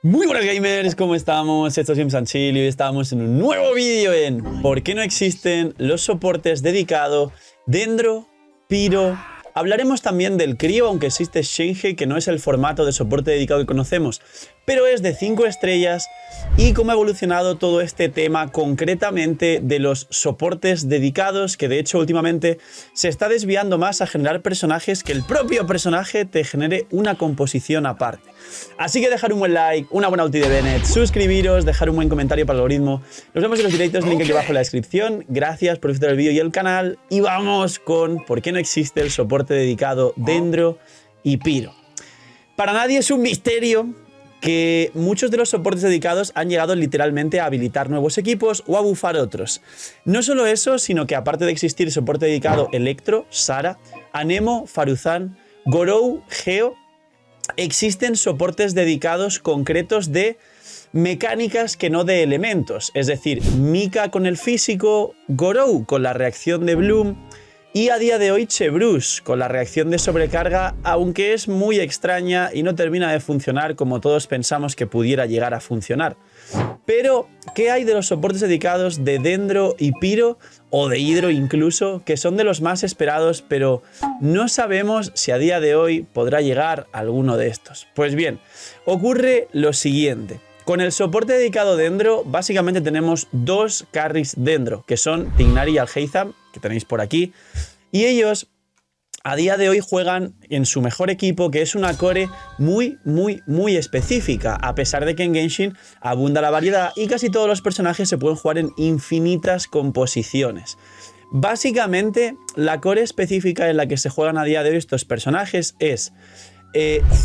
Muy buenas gamers, ¿cómo estamos? Esto es Simsanchil y hoy estamos en un nuevo vídeo en ¿por qué no existen los soportes dedicados Dendro, Pyro? Hablaremos también del Crio, aunque existe Shenhe, que no es el formato de soporte dedicado que conocemos, pero es de 5 estrellas, y cómo ha evolucionado todo este tema concretamente de los soportes dedicados, que de hecho últimamente se está desviando más a generar personajes que el propio personaje te genere una composición aparte. Así que dejar un buen like, una buena ulti de Bennett, suscribiros, dejar un buen comentario para el algoritmo. Nos vemos en los directos, link aquí abajo en la descripción. Gracias por visitar el vídeo y el canal. Y vamos con ¿por qué no existe el soporte dedicado Dendro y Pyro? Para nadie es un misterio que muchos de los soportes dedicados han llegado literalmente a habilitar nuevos equipos o a bufar otros. No solo eso, sino que aparte de existir soporte dedicado Electro, Sara, Anemo, Faruzan, Gorou, Geo, existen soportes dedicados concretos de mecánicas que no de elementos. Es decir, Mika con el físico, Gorou con la reacción de Bloom y a día de hoy Chebrush con la reacción de sobrecarga, aunque es muy extraña y no termina de funcionar como todos pensamos que pudiera llegar a funcionar. Pero, ¿qué hay de los soportes dedicados de Dendro y Pyro, o de Hydro incluso, que son de los más esperados, pero no sabemos si a día de hoy podrá llegar alguno de estos? Pues bien, ocurre lo siguiente. Con el soporte dedicado Dendro, básicamente tenemos dos carries Dendro, que son Tignari y Alhaitham, que tenéis por aquí, y ellos a día de hoy juegan en su mejor equipo, que es una core muy específica, a pesar de que en Genshin abunda la variedad y casi todos los personajes se pueden jugar en infinitas composiciones. Básicamente, la core específica en la que se juegan a día de hoy estos personajes es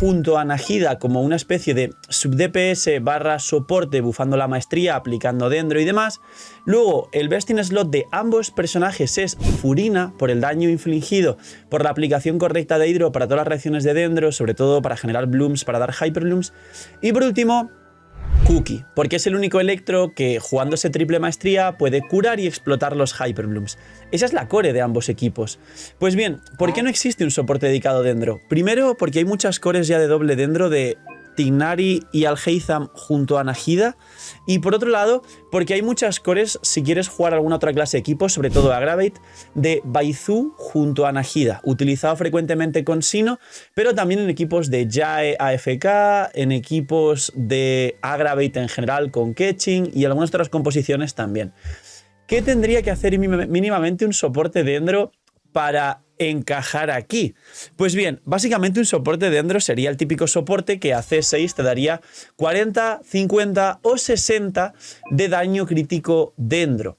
junto a Nahida como una especie de sub-DPS barra soporte, bufando la maestría, aplicando Dendro y demás. Luego, el best in slot de ambos personajes es Furina, por el daño infligido por la aplicación correcta de Hydro para todas las reacciones de Dendro, sobre todo para generar Blooms, para dar Hyper Blooms. Y por último, Cookie, porque es el único Electro que jugándose triple maestría puede curar y explotar los Hyper Blooms. Esa es la core de ambos equipos. Pues bien, ¿por qué no existe un soporte dedicado a Dendro? Primero, porque hay muchas cores ya de doble Dendro de Tignari y Alhaitham junto a Nahida. Y por otro lado, porque hay muchas cores, si quieres jugar alguna otra clase de equipo, sobre todo Aggravate, de Baizu junto a Nahida, utilizado frecuentemente con Sino, pero también en equipos de Jae AFK, en equipos de Aggravate en general con Keqing y algunas otras composiciones también. ¿Qué tendría que hacer mínimamente un soporte Dendro para encajar aquí? Pues bien, básicamente un soporte Dendro sería el típico soporte que a C6 te daría 40, 50 o 60 de daño crítico Dendro,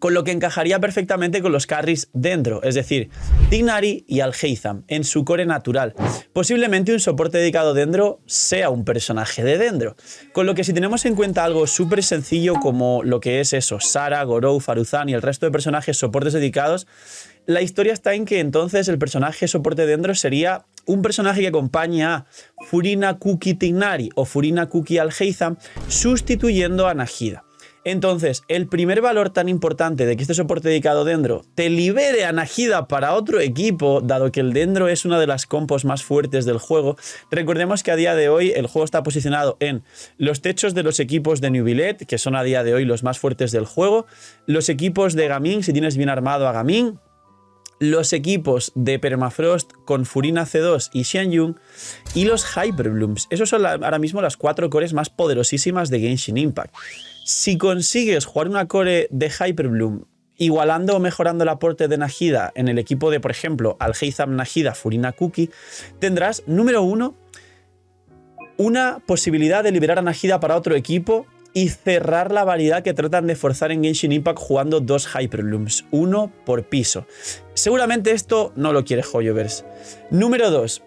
con lo que encajaría perfectamente con los carries Dendro, es decir, Tignari y Alhaitham en su core natural. Posiblemente un soporte dedicado Dendro sea un personaje de Dendro, con lo que si tenemos en cuenta algo súper sencillo como lo que es eso, Sara, Gorou, Faruzan y el resto de personajes soportes dedicados, la historia está en que entonces el personaje soporte Dendro sería un personaje que acompaña a Furina, Cookie, Tignari o Furina, Cookie, Alhaitham, sustituyendo a Nahida. Entonces, el primer valor tan importante de que este soporte dedicado Dendro te libere a Nahida para otro equipo, dado que el Dendro es una de las compos más fuertes del juego. Recordemos que a día de hoy el juego está posicionado en los techos de los equipos de Neuvillette, que son a día de hoy los más fuertes del juego, los equipos de Gaming, si tienes bien armado a Gaming, los equipos de Permafrost con Furina C2 y Xianyun y los Hyper Blooms. Esos son ahora mismo las 4 cores más poderosísimas de Genshin Impact. Si consigues jugar una core de Hyper Bloom igualando o mejorando el aporte de Nahida en el equipo de, por ejemplo, Alhaitham, Nahida, Furina, Cookie, tendrás, número 1, una posibilidad de liberar a Nahida para otro equipo y cerrar la variedad que tratan de forzar en Genshin Impact jugando 2 Hyper Blooms, 1 por piso. Seguramente esto no lo quiere Hoyoverse. Número 2.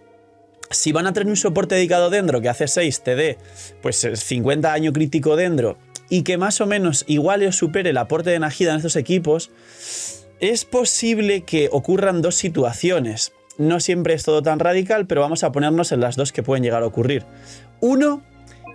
Si van a tener un soporte dedicado Dendro que hace 6 te dé pues 50 daño crítico Dendro y que más o menos iguale o supere el aporte de Nahida en estos equipos, es posible que ocurran dos situaciones. No siempre es todo tan radical, pero vamos a ponernos en las dos que pueden llegar a ocurrir. Uno,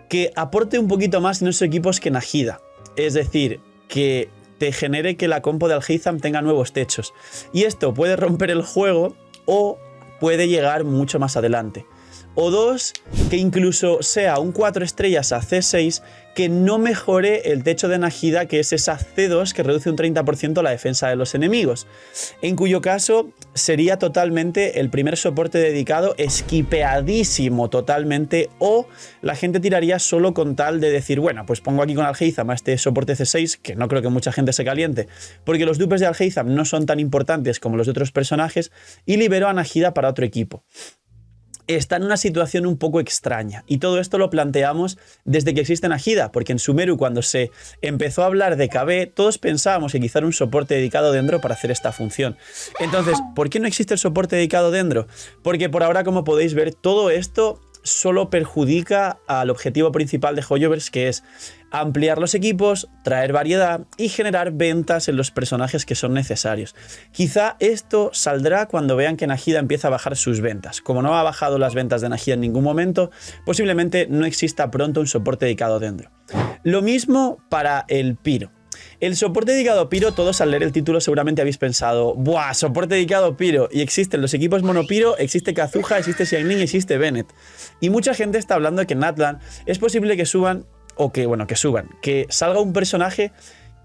que aporte un poquito más en esos equipos que Nahida. Es decir, que te genere que la compo de Alhaitham tenga nuevos techos. Y esto puede romper el juego o puede llegar mucho más adelante. O 2, que incluso sea un 4 estrellas a C6 que no mejore el techo de Nahida, que es esa C2 que reduce un 30% la defensa de los enemigos. En cuyo caso sería totalmente el primer soporte dedicado, esquipeadísimo totalmente, o la gente tiraría solo con tal de decir, bueno, pues pongo aquí con Alhaitham a este soporte C6, que no creo que mucha gente se caliente, porque los dupes de Alhaitham no son tan importantes como los de otros personajes, y libero a Nahida para otro equipo. Está en una situación un poco extraña, y todo esto lo planteamos desde que existe Nahida, porque en Sumeru, cuando se empezó a hablar de KB, todos pensábamos que quizá era un soporte dedicado dentro para hacer esta función. Entonces, ¿por qué no existe el soporte dedicado dentro? Porque por ahora, como podéis ver, todo esto solo perjudica al objetivo principal de Hoyoverse, que es ampliar los equipos, traer variedad y generar ventas en los personajes que son necesarios. Quizá esto saldrá cuando vean que Nahida empieza a bajar sus ventas. Como no ha bajado las ventas de Nahida en ningún momento, posiblemente no exista pronto un soporte dedicado dentro. Lo mismo para el Pyro. El soporte dedicado a Pyro, todos al leer el título seguramente habéis pensado, ¡buah! Soporte dedicado a Pyro. Y existen los equipos monopiro, existe Kazuha, existe Xiangling y existe Bennett. Y mucha gente está hablando de que en Natlan es posible que suban, o que, bueno, que salga un personaje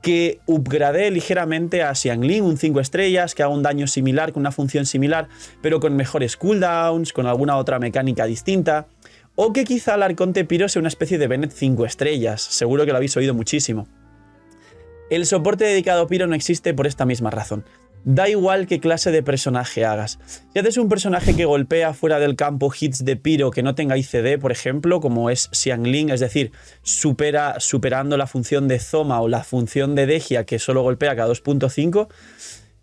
que upgradee ligeramente a Xiangling, un 5 estrellas, que haga un daño similar, con una función similar, pero con mejores cooldowns, con alguna otra mecánica distinta. O que quizá el Arconte Pyro sea una especie de Bennett 5 estrellas. Seguro que lo habéis oído muchísimo. El soporte dedicado a Pyro no existe por esta misma razón. Da igual qué clase de personaje hagas. Si haces un personaje que golpea fuera del campo hits de Pyro que no tenga ICD, por ejemplo, como es Xiangling, es decir, superando la función de Zoma o la función de Dehya, que solo golpea cada 2.5,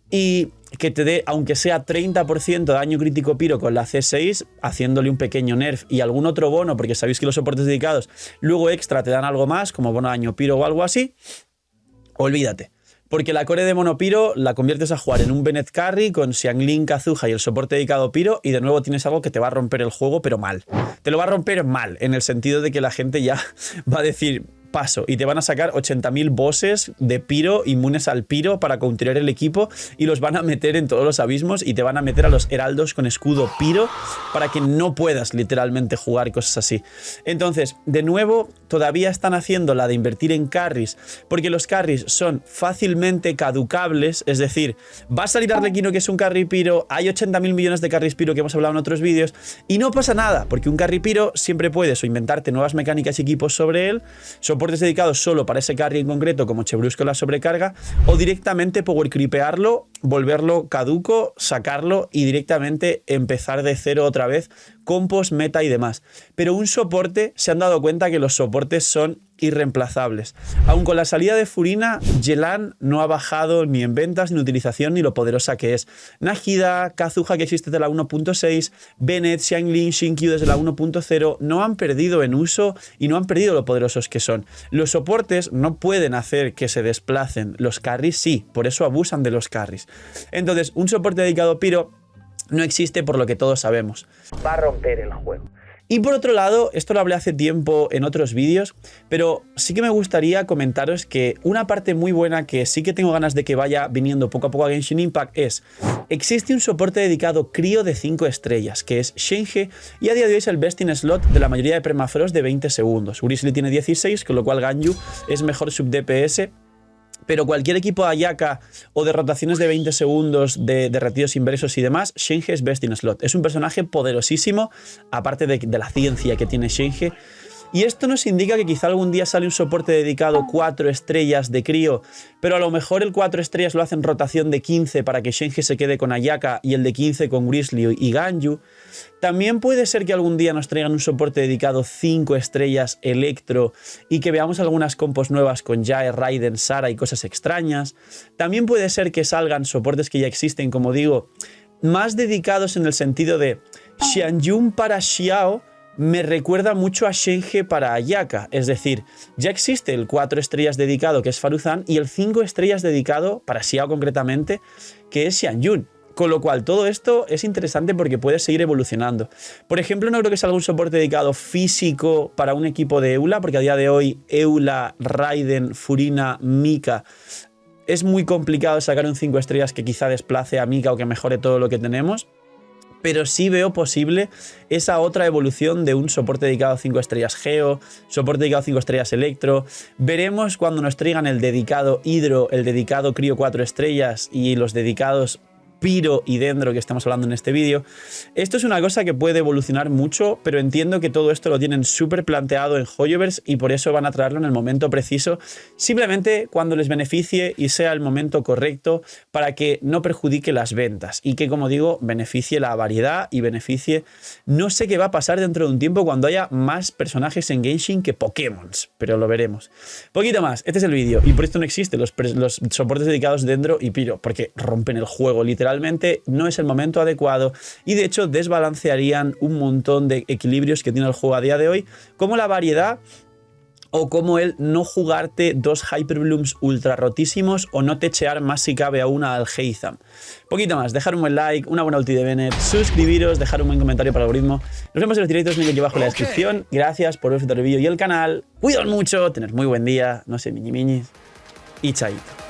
y que te dé, aunque sea 30% de daño crítico Pyro con la C6, haciéndole un pequeño nerf y algún otro bono, porque sabéis que los soportes dedicados luego extra te dan algo más, como bono de daño Pyro o algo así, olvídate. Porque la core de monopiro la conviertes a jugar en un Bennett carry con Xiangling, Kazuha y el soporte dedicado a Pyro, y de nuevo tienes algo que te va a romper el juego, pero mal. Te lo va a romper mal, en el sentido de que la gente ya va a decir paso, y te van a sacar 80.000 bosses de Pyro inmunes al Pyro para counterar el equipo, y los van a meter en todos los abismos, y te van a meter a los heraldos con escudo Pyro para que no puedas literalmente jugar y cosas así. Entonces, de nuevo, todavía están haciendo la de invertir en carries, porque los carries son fácilmente caducables, es decir, va a salir Arlequino que es un carry Pyro, hay 80.000 millones de carries Pyro que hemos hablado en otros vídeos, y no pasa nada, porque un carry Pyro siempre puedes o inventarte nuevas mecánicas y equipos sobre él, soportes dedicados solo para ese carry en concreto, como Chebrusco la sobrecarga, o directamente power creepearlo, volverlo caduco, sacarlo y directamente empezar de cero otra vez, compos, meta y demás. Pero un soporte, se han dado cuenta que los soportes son irreemplazables. Aun con la salida de Furina, Yelan no ha bajado ni en ventas, ni en utilización, ni lo poderosa que es. Nahida, Kazuha, que existe desde la 1.6, Bennett, Xiangling, Shinkyu desde la 1.0, no han perdido en uso y no han perdido lo poderosos que son. Los soportes no pueden hacer que se desplacen, los carries sí, por eso abusan de los carries. Entonces, un soporte dedicado a Pyro no existe, por lo que todos sabemos. Va a romper el juego. Y por otro lado, esto lo hablé hace tiempo en otros vídeos, pero sí que me gustaría comentaros que una parte muy buena que sí que tengo ganas de que vaya viniendo poco a poco a Genshin Impact es: existe un soporte dedicado crío de 5 estrellas, que es Shenhe, y a día de hoy es el best in slot de la mayoría de permafrost de 20 segundos. Grizzly tiene 16, con lo cual Ganyu es mejor sub DPS. Pero cualquier equipo de Ayaka o de rotaciones de 20 segundos, de retiros inversos y demás, Shenhe es best in slot. Es un personaje poderosísimo, aparte de la ciencia que tiene Shenhe. Y esto nos indica que quizá algún día sale un soporte dedicado 4 estrellas de crío, pero a lo mejor el 4 estrellas lo hacen rotación de 15 para que Shenhe se quede con Ayaka y el de 15 con Grizzly y Ganyu. También puede ser que algún día nos traigan un soporte dedicado 5 estrellas Electro y que veamos algunas compos nuevas con Jae, Raiden, Sara y cosas extrañas. También puede ser que salgan soportes que ya existen, como digo, más dedicados en el sentido de Xianyun para Xiao. Me recuerda mucho a Shenhe para Ayaka, es decir, ya existe el 4 estrellas dedicado que es Faruzan y el 5 estrellas dedicado para Xiao concretamente que es Xianyun. Con lo cual todo esto es interesante porque puede seguir evolucionando. Por ejemplo, no creo que salga un soporte dedicado físico para un equipo de Eula, porque a día de hoy Eula, Raiden, Furina, Mika, es muy complicado sacar un 5 estrellas que quizá desplace a Mika o que mejore todo lo que tenemos. pero sí veo posible esa otra evolución de un soporte dedicado a 5 estrellas Geo, soporte dedicado a 5 estrellas Electro. Veremos cuando nos traigan el dedicado Hidro, el dedicado Crío 4 estrellas y los dedicados Piro y Dendro que estamos hablando en este vídeo. Esto es una cosa que puede evolucionar mucho, pero entiendo que todo esto lo tienen súper planteado en Hoyoverse y por eso van a traerlo en el momento preciso, simplemente cuando les beneficie y sea el momento correcto para que no perjudique las ventas y que, como digo, beneficie la variedad y beneficie... No sé qué va a pasar dentro de un tiempo cuando haya más personajes en Genshin que Pokémon, pero lo veremos. Poquito más, este es el vídeo y por esto no existen los soportes dedicados Dendro y Piro, porque rompen el juego literalmente. No es el momento adecuado y de hecho desbalancearían un montón de equilibrios que tiene el juego a día de hoy, como la variedad o como el no jugarte 2 Hyperblooms ultra rotísimos o no techear más si cabe a una al Heizam. Poquito más, dejar un buen like, una buena ulti de Bennett, suscribiros, dejar un buen comentario para el algoritmo. Nos vemos en los directos, link aquí abajo en la descripción. Gracias por ver el vídeo y el canal. Cuidaos mucho, tened muy buen día, no sé, miñi miñis y chaito.